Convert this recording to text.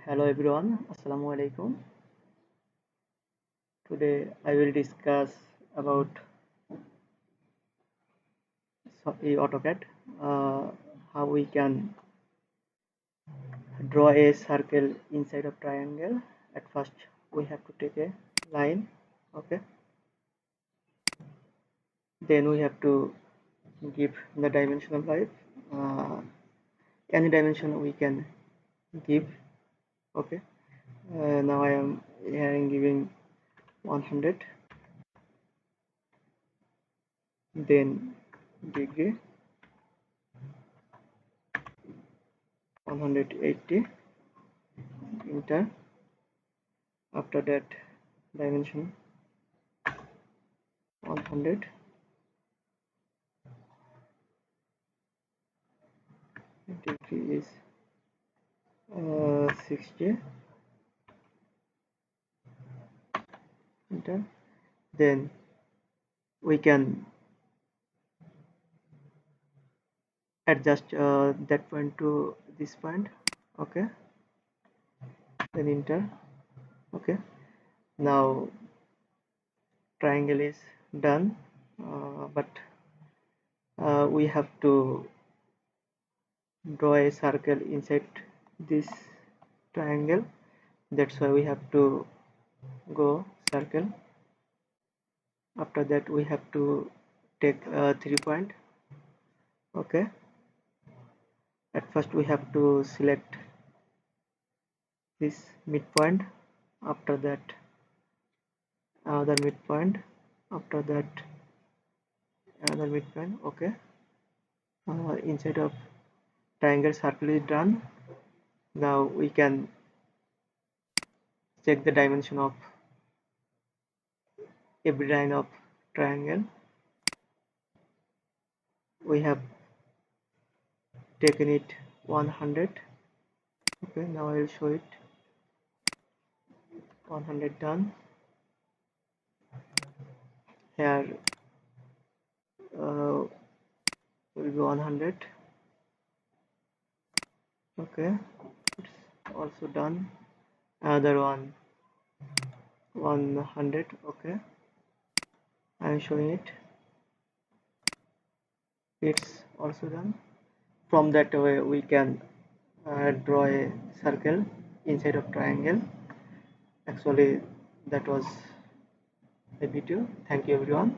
Hello everyone, Assalamu alaikum. Today I will discuss about AutoCAD, how we can draw a circle inside a triangle. At first, we have to take a line, okay. Then we have to give the dimension of life. Uh, any dimension we can give, okay. Now I am here giving 100, then degree 180, enter. After that, dimension 100, degree is 60, enter. Then we can adjust that point to this point, okay. Then enter, okay. Now triangle is done, but we have to draw a circle inside this triangle. That's why we have to go circle. After that we have to take 3 point, okay. At first we have to select this midpoint, after that another midpoint, after that another midpoint, okay. Inside of triangle circle is done. Now we can check the dimension of every line of triangle. We have taken it 100, okay. Now I will show it. 100 done. Here will be 100, okay. It's also done. Another one 100, okay. I am showing it. It's also done. From that way we can draw a circle inside of triangle. Actually that was the video. Thank you everyone.